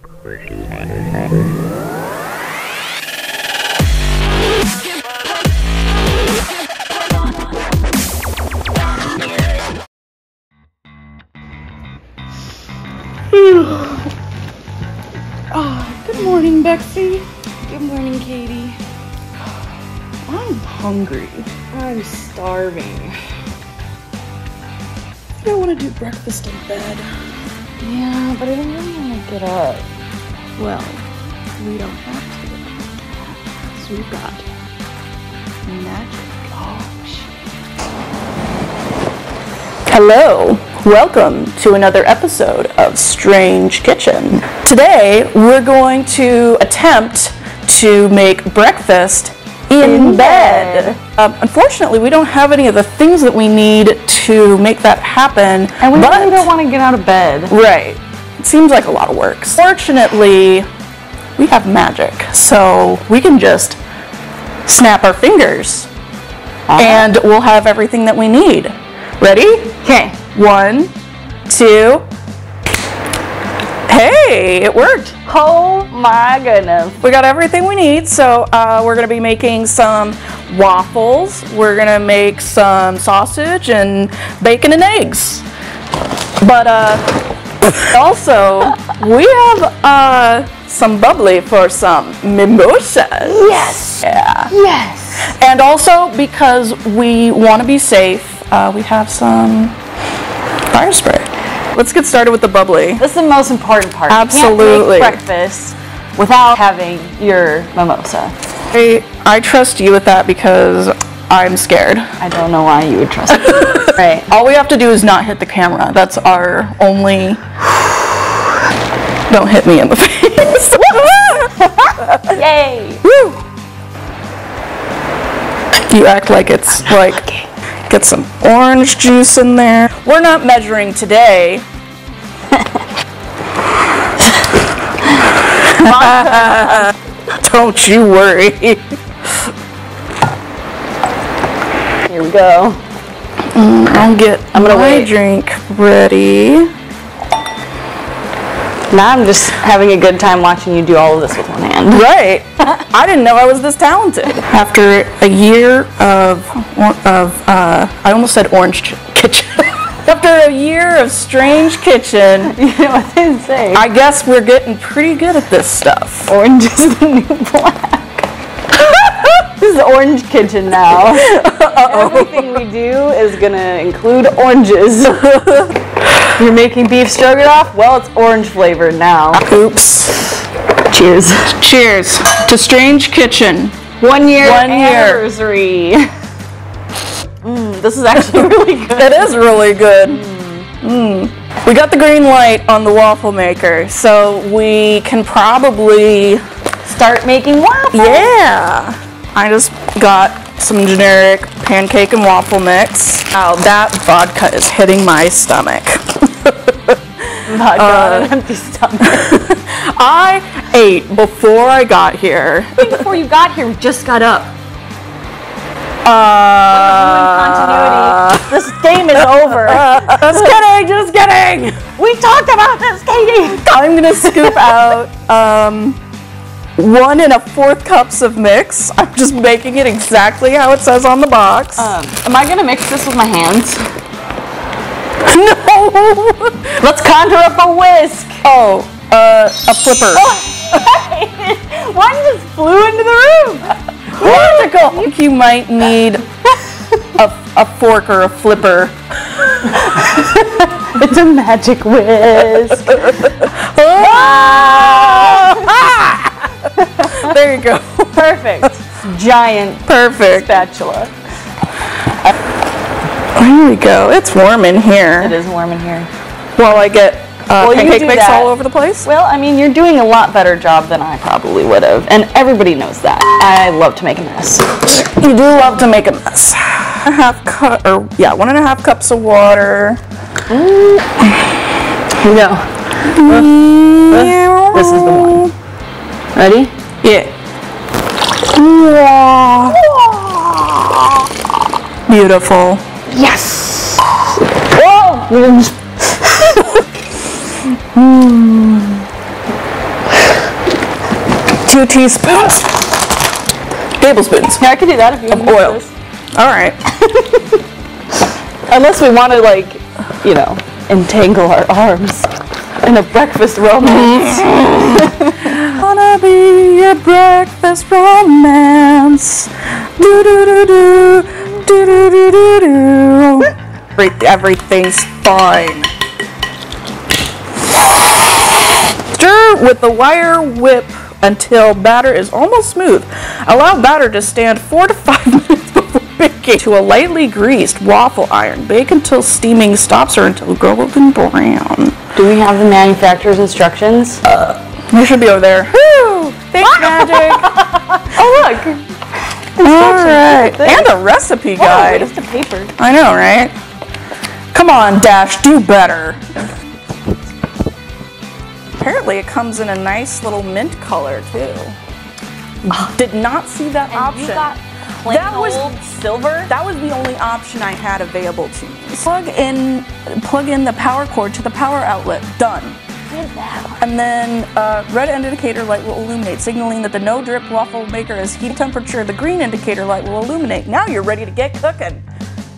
Good morning, Bexy. Good morning, Katie. I'm hungry. I'm starving. I don't want to do breakfast in bed. Yeah, but I don't really want to get up. Well, we don't have to. So we've got magic. Oh, shit. Hello. Welcome to another episode of Strange Kitchen. Today, we're going to attempt to make breakfast in bed. Unfortunately, we don't have any of the things that we need to make that happen. And we really don't want to get out of bed. Right. It seems like a lot of work. Fortunately, we have magic, so we can just snap our fingers and we'll have everything that we need. Ready? Okay. 1, 2. Hey, it worked. Oh my goodness. We got everything we need, so we're going to be making some waffles. We're going to make some sausage and bacon and eggs. But also, we have some bubbly for some mimosas. Yes. Yeah. Yes. And also, because we want to be safe, we have some fire spray. Let's get started with the bubbly. This is the most important part. Absolutely. You can't make breakfast without having your mimosa. I trust you with that because I'm scared. I don't know why you would trust me. Right. All we have to do is not hit the camera. That's our only... Don't hit me in the face. Yay. Woo. You act like it's like... Get some orange juice in there. We're not measuring today. Don't you worry. Here we go. I'm gonna my drink ready. Now I'm just having a good time watching you do all of this with one hand. Right. I didn't know I was this talented. After a year of I almost said orange kitchen. After a year of strange kitchen, You know what they say? I guess we're getting pretty good at this stuff. Orange is the new black. This is Orange Kitchen now. Everything we do is gonna include oranges. You're making beef stroganoff? Well, it's orange flavored now. Oops. Cheers. Cheers to Strange Kitchen. 1 year 1 year. anniversary. This is actually really good. It is really good. We got the green light on the waffle maker, so we can probably Start making waffles. Yeah. I just got some generic pancake and waffle mix. Wow, that vodka is hitting my stomach. Vodka on an empty stomach. I ate before I got here. Before you got here, we just got up. Continuity. This game is over. Just kidding, just kidding. We talked about this, Katie. I'm gonna scoop out 1 1/4 cups of mix. I'm just making it exactly how it says on the box. Am I gonna mix this with my hands? No. Let's conjure up a whisk. Oh, a flipper. One just flew into the room. Magical. I think you might need a fork or a flipper. It's a magic whisk. There you go. Perfect. Giant Perfect. spatula. Here we go. It's warm in here. It is warm in here. While I get pancake mix that all over the place. Well, I mean, you're doing a lot better job than I probably would have, and everybody knows that. I love to make a mess. You do love to make a mess. 1.5 cups of water. Here we go. This is the one. Ready? Yeah. Beautiful. Yes! Whoa! 2 teaspoons, tablespoons Yeah, I could do that if you of want oil. this. All right. Unless we want to, like, you know, entangle our arms in a breakfast romance. Wanna be a breakfast romance. Do do do do do do do do do. Everything's fine. Stir with the wire whip until batter is almost smooth. Allow batter to stand 4 to 5 minutes before baking to a lightly greased waffle iron. Bake until steaming stops or until golden brown. Do we have the manufacturer's instructions? They should be over there. Woo! Thanks, Magic. Oh, look. All right. And a recipe guide. Just a paper. I know, right? Come on, Dash, do better. Apparently it comes in a nice little mint color too. Did not see that option. You got plain That was- old silver? That was the only option I had available to me. Plug in the power cord to the power outlet. Done. And then red indicator light will illuminate, signaling that the no drip waffle maker is heat temperature. The green indicator light will illuminate. Now you're ready to get cooking.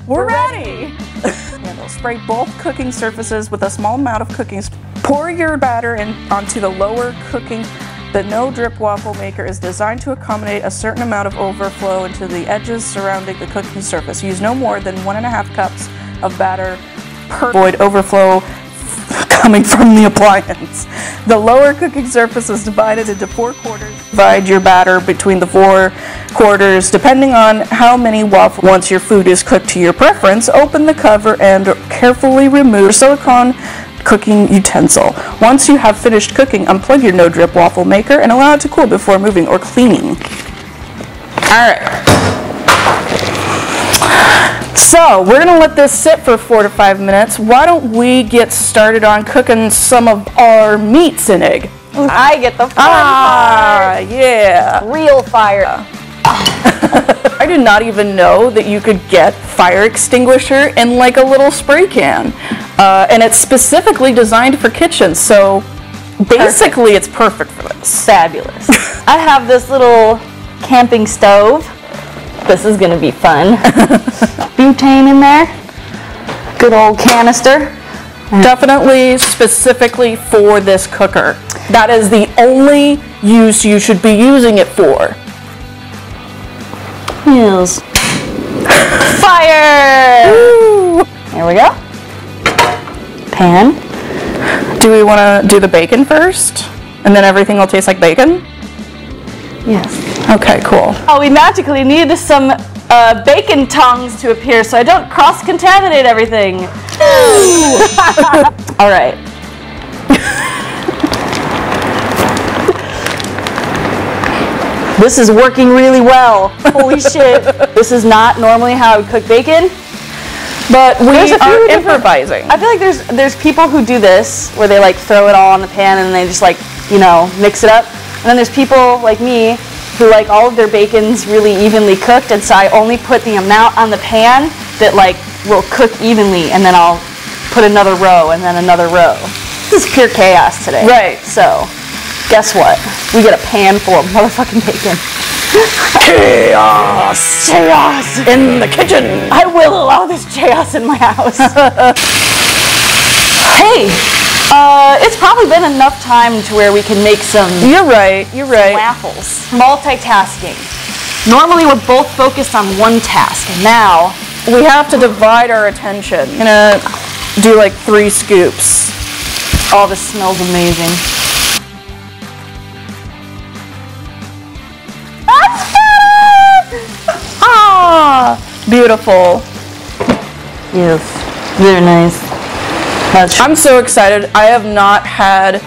We're ready. Handle. Spray both cooking surfaces with a small amount of cooking. Pour your batter onto the lower cooking. The no drip waffle maker is designed to accommodate a certain amount of overflow into the edges surrounding the cooking surface. Use no more than 1.5 cups of batter per avoid overflow coming from the appliance. The lower cooking surface is divided into 4 quarters. Divide your batter between the 4 quarters depending on how many waffles. Once your food is cooked to your preference, open the cover and carefully remove your silicone cooking utensil. Once you have finished cooking, unplug your no drip waffle maker and allow it to cool before moving or cleaning. All right. So we're gonna let this sit for 4 to 5 minutes. Why don't we get started on cooking some of our meats and egg? I get the fun part. Yeah. Real fire. I did not even know that you could get fire extinguisher in like a little spray can. And it's specifically designed for kitchens, so basically it's perfect for this. Fabulous. I have this little camping stove. This is gonna be fun. Butane in there. Good old canister. Definitely specifically for this cooker. That is the only use you should be using it for. Yes. Fire! Woo! There we go. Pan. Do we want to do the bacon first? And then everything will taste like bacon? Yes. Okay, cool. Oh, we magically need some bacon tongs to appear so I don't cross-contaminate everything. All right. This is working really well. Holy shit. This is not normally how I would cook bacon. But we There's a few are different- improvising. I feel like there's people who do this where they like throw it all on the pan and they just like, you know, mix it up. And then there's people like me who like all of their bacon's really evenly cooked, and so I only put the amount on the pan that like will cook evenly, and then I'll put another row and then another row. This is pure chaos today. Right. So, guess what? We get a pan full of motherfucking bacon. Chaos! Chaos! In the kitchen! I will allow this chaos in my house. Hey, it's probably been enough time to where we can make some You're right, you're right. waffles. Multitasking. Normally we're both focused on one task, and now We have to divide our attention. I'm gonna do like 3 scoops. all this smells amazing. Ah! Beautiful. Yes, very nice. I'm so excited. I have not had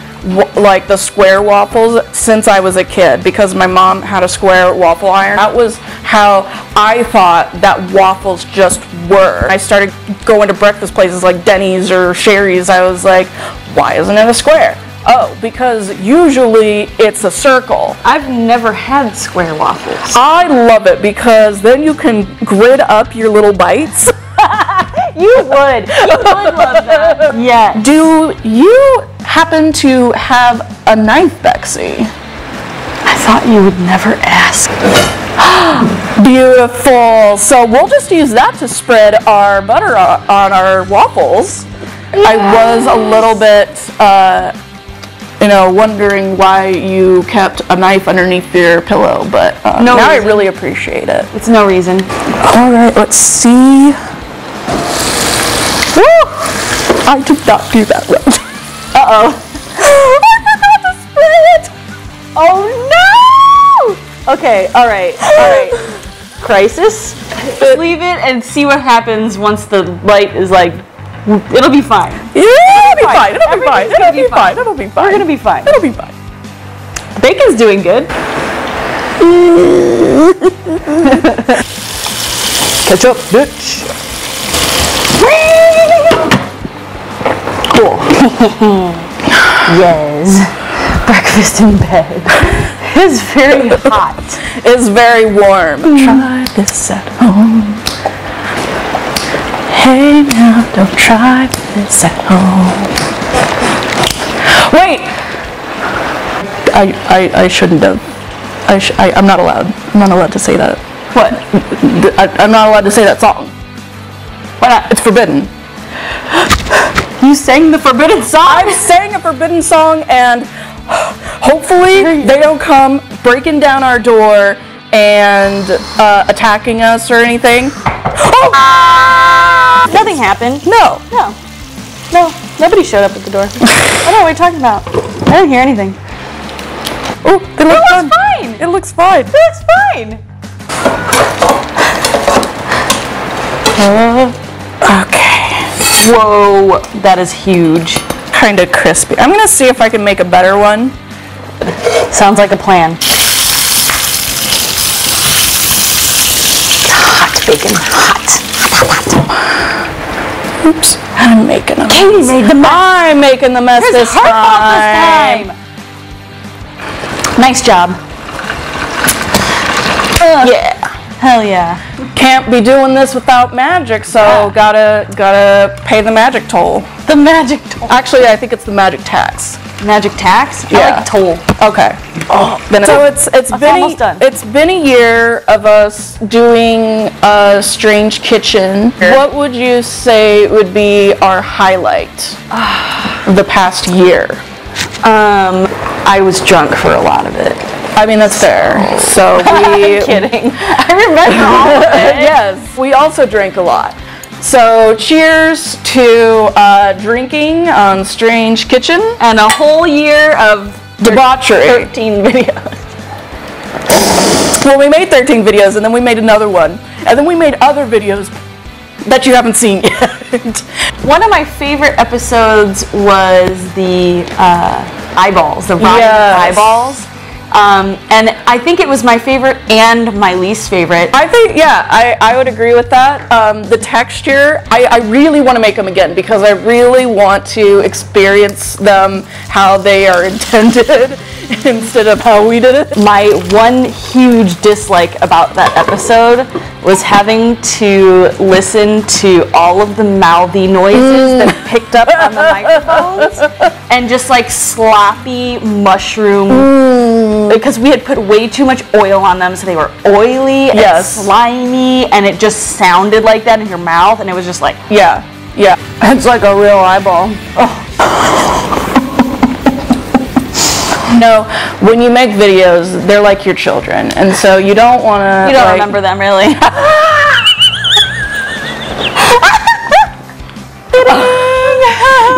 like the square waffles since I was a kid because my mom had a square waffle iron. That was how I thought that waffles just were. I started going to breakfast places like Denny's or Sherry's. I was like, why isn't it a square? Oh, because usually it's a circle. I've never had square waffles. I love it because then you can grid up your little bites. You would love that. Yeah. Do you happen to have a knife, Bexy? I thought you would never ask. Beautiful. So we'll just use that to spread our butter on our waffles. Yes. I was a little bit, wondering why you kept a knife underneath your pillow, but now I really appreciate it. It's no reason. All right, let's see. Woo! I did not do that right. Uh-oh. I forgot to spray it. Oh no! Okay, all right. Crisis. Just leave it and see what happens once the light is like. It'll be fine. Yeah, it'll be fine. It'll be fine. We're gonna be fine. It'll be fine. Bacon's doing good. Ketchup, bitch. Cool. Yes. Breakfast in bed. It's very hot. It's very warm. Try this at home. Hey now, don't try this at home. Wait! I shouldn't have. I'm not allowed. I'm not allowed to say that. What? I'm not allowed to say that song. Why not? It's forbidden. You sang the forbidden song? I sang a forbidden song, and hopefully they don't come breaking down our door and attacking us or anything. Oh! Nothing happened. No. Nobody showed up at the door. I don't know what you're talking about. I didn't hear anything. Oh, it looks fine. It looks fine. It looks fine. Okay. Whoa, that is huge. Kind of crispy. I'm gonna see if I can make a better one. Sounds like a plan. Hot bacon, hot. Oops, I'm making a mess. Katie made the mess. I'm making the mess this time. Nice job. Yeah. Hell yeah. Can't be doing this without magic, so gotta pay the magic toll. The magic toll. Actually, I think it's the magic tax. Magic tax? Yeah. I like toll. Okay. So it's almost done. It's been a year of us doing a strange kitchen. What would you say would be our highlight of the past year? I was drunk for a lot of it. I mean, that's fair. So we... I'm kidding. I remember all of it. Yes. We also drank a lot. So cheers to drinking on Strange Kitchen. And a whole year of debauchery. 13 videos. Well, we made 13 videos, and then we made another one. And then we made other videos that you haven't seen yet. One of my favorite episodes was the eyeballs, the rotten eyeballs. And I think it was my favorite and my least favorite. I think, I would agree with that. The texture, I really want to make them again because I really want to experience them how they are intended instead of how we did it. My one huge dislike about that episode was having to listen to all of the mouthy noises that picked up on the microphones and just like sloppy mushroom, because we had put way too much oil on them, so they were oily and slimy, and it just sounded like that in your mouth, and it was just like, it's like a real eyeball. No, when you make videos, they're like your children, and so you don't want to... You don't remember them, really.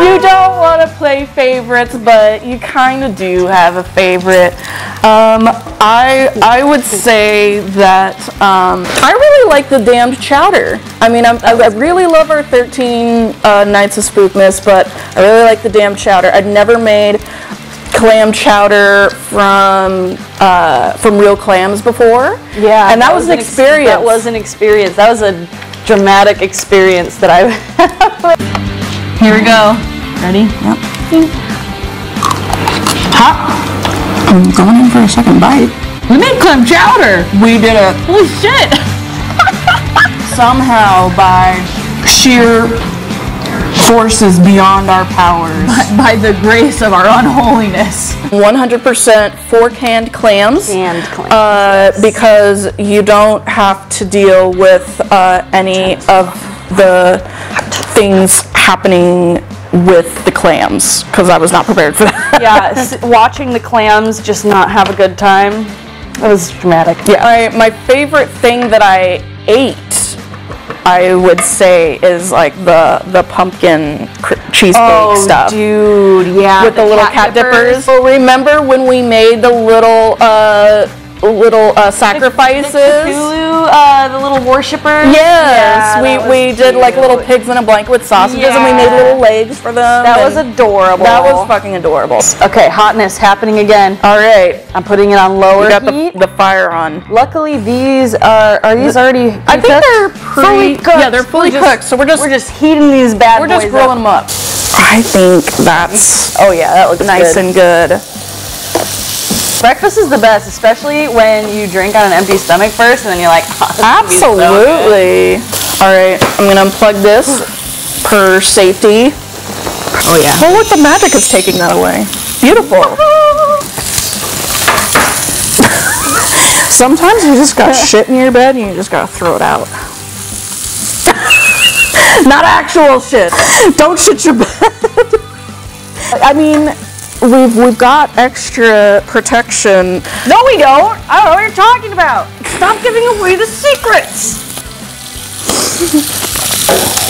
You don't want to play favorites, but you kind of do have a favorite. I would say that I really like the damned chowder. I mean, I really love our 13 Nights of Spookmas, but I really like the damned chowder. I'd never made clam chowder from real clams before. Yeah, and that was an experience. That was an experience. That was a dramatic experience that I. Here we go. Ready? Yep. Hot. I'm going in for a second bite. We made clam chowder. We did it. Holy shit! Somehow, by sheer forces beyond our powers. By the grace of our unholiness. 100% for canned clams. Canned clams. Because you don't have to deal with any of the things happening with the clams, because I was not prepared for that. Yeah, watching the clams just not have a good time. It was dramatic. Yeah. My favorite thing that I ate, I would say, is like the pumpkin cheesecake stuff. Dude, yeah. With the little cat dippers. So remember when we made the little sacrifices? The little worshippers? Yes, we did like little pigs in a blanket with sausages, and we made little legs for them. That was adorable. That was fucking adorable. Okay, hotness happening again. All right, I'm putting it on lower heat. The fire on. Luckily, these are these already? I think they're fully cooked. Yeah, they're fully cooked. So we're just heating these bad boys. We're just grilling them up. I think that's that looks nice and good. Breakfast is the best, especially when you drink on an empty stomach first, and then you're like, absolutely. All right, I'm gonna unplug this per safety. Oh yeah. Oh look, the magic is taking that away. Beautiful. Sometimes you just got shit in your bed and you just gotta throw it out. Not actual shit. Don't shit your bed. I mean, we've got extra protection. No, we don't. I don't know what you're talking about. Stop giving away the secrets.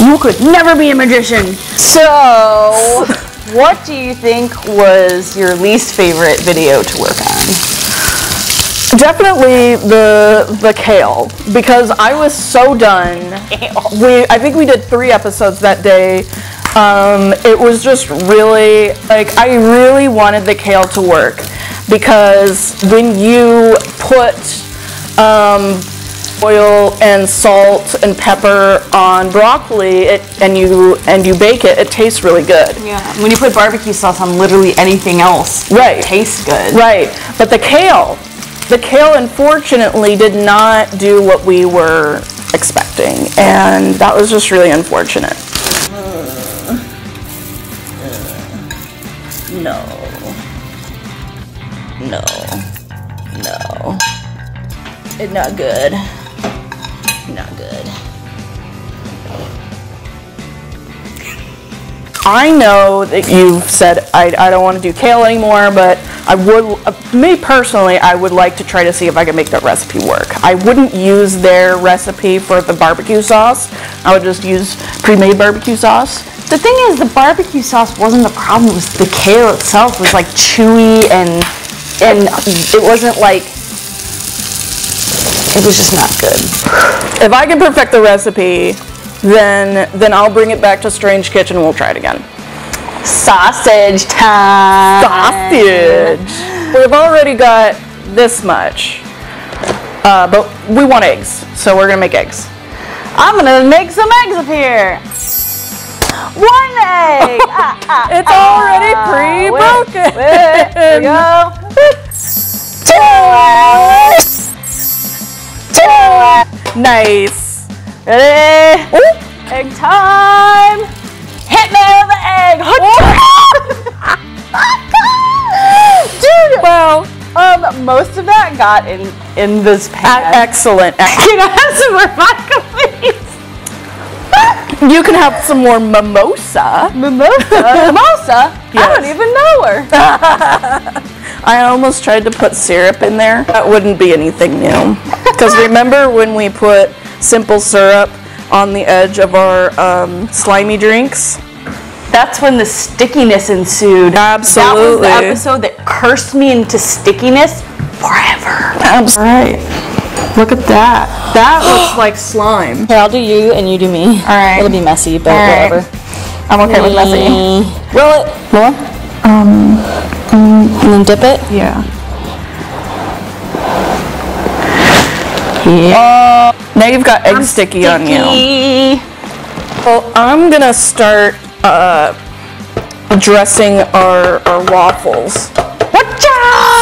You could never be a magician. So, what do you think was your least favorite video to work on? Definitely the kale, because I was so done. I think we did 3 episodes that day. It was just really, like, I really wanted the kale to work, because when you put oil and salt and pepper on broccoli and you bake it, it tastes really good. Yeah. When you put barbecue sauce on literally anything else, right, it tastes good. Right. But the kale unfortunately did not do what we were expecting, and that was just really unfortunate. No. It's not good. Not good. I know that you've said I don't want to do kale anymore, but I would, me personally, I would like to try to see if I can make that recipe work. I wouldn't use their recipe for the barbecue sauce. I would just use pre-made barbecue sauce. The thing is, the barbecue sauce wasn't the problem. It was the kale itself was like chewy and it wasn't like, it was just not good. If I can perfect the recipe, then I'll bring it back to Strange Kitchen and we'll try it again. Sausage time. Sausage. We've already got this much, but we want eggs, so we're gonna make eggs. I'm gonna make some eggs up here. 1 egg. It's already pre-broken. There we go. 2 eggs. Nice. Ready? Ooh. Egg time. Hit me with the egg. Dude. Well, most of that got in this pan. Excellent. Can I have some more vodka, please? You can have some more mimosa. Mimosa? Yes. I don't even know her. I almost tried to put syrup in there. That wouldn't be anything new. Because remember when we put simple syrup on the edge of our slimy drinks? That's when the stickiness ensued. Absolutely. That was the episode that cursed me into stickiness forever. Right. Look at that. That looks like slime. Here, I'll do you and you do me. Alright. It'll be messy, but whatever. I'm okay with messy. Roll it. Roll? And then dip it. Yeah. Yeah. Now you've got egg sticky on you. Well, I'm gonna start dressing our waffles.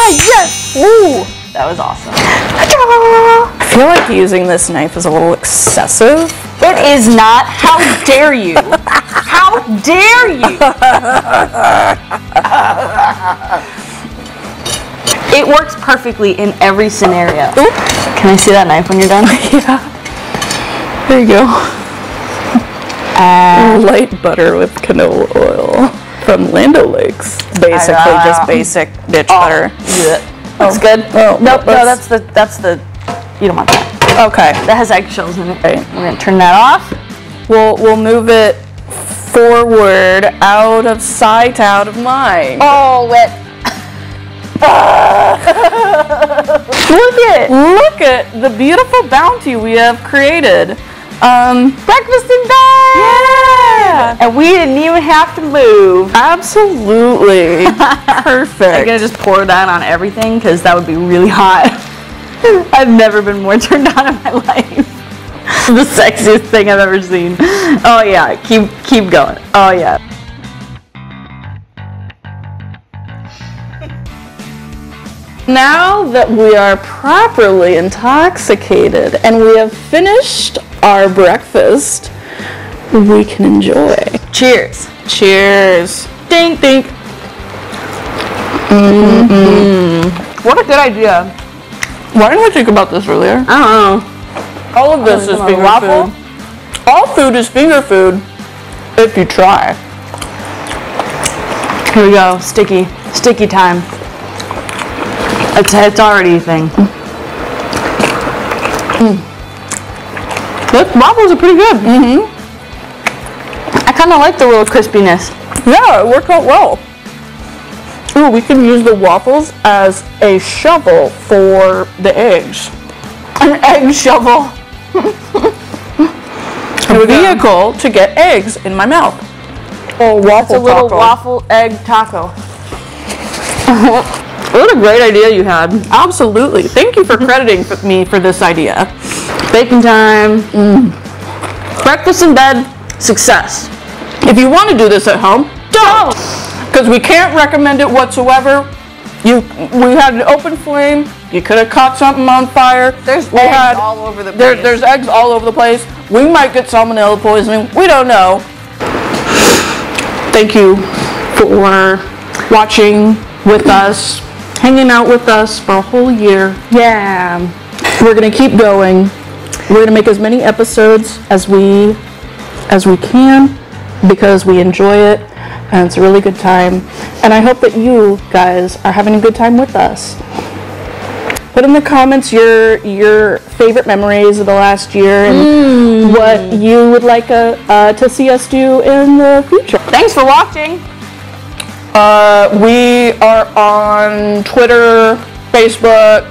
Yes! Ooh, that was awesome. I feel like using this knife is a little excessive. It is not. How dare you? How dare you? It works perfectly in every scenario. Oop. Can I see that knife when you're done? Yeah. There you go. Light butter with canola oil from Land O'Lakes. Basically, just basic ditch butter. Yeah. That's good. Oh, no, that's the. You don't want that. Okay. That has eggshells in it. Okay. We're gonna turn that off. We'll move it forward, out of sight, out of mind. Oh, wet. Look at the beautiful bounty we have created. Breakfast in bed! Yeah! And we didn't even have to move. Absolutely. Perfect. I'm gonna just pour that on everything because that would be really hot. I've never been more turned on in my life. The sexiest thing I've ever seen. Oh yeah, keep going. Oh yeah. Now that we are properly intoxicated and we have finished our breakfast, we can enjoy. Cheers. Cheers. Dink, dink. Mm-hmm. What a good idea. Why didn't we think about this earlier? I don't know. All of this is finger food. All food is finger food if you try. Here we go. Sticky time. It's already a thing. Those waffles are pretty good. I kind of like the little crispiness. Yeah, it worked out well. Ooh, we can use the waffles as a shovel for the eggs. An egg shovel. A vehicle to get eggs in my mouth. Oh, waffle It's a little taco. waffle egg taco. What a great idea you had. Absolutely. Thank you for crediting me for this idea. Baking time. Breakfast in bed. Success. If you want to do this at home, don't. Because we can't recommend it whatsoever. We had an open flame. You could have caught something on fire. There's eggs all over the place. There's eggs all over the place. We might get salmonella poisoning. We don't know. Thank you for watching with us, hanging out with us for a whole year. Yeah. We're gonna keep going. We're gonna make as many episodes as we can because we enjoy it and it's a really good time. And I hope that you guys are having a good time with us. Put in the comments your favorite memories of the last year and what you would like to see us do in the future. Thanks for watching. We are on Twitter, Facebook,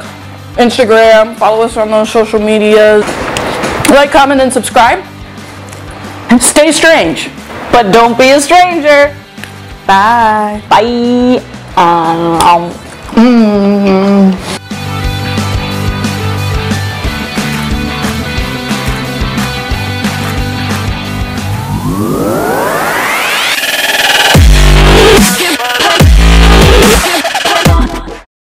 Instagram. Follow us on those social medias. Like, comment, and subscribe. And stay strange. But don't be a stranger. Bye. Bye.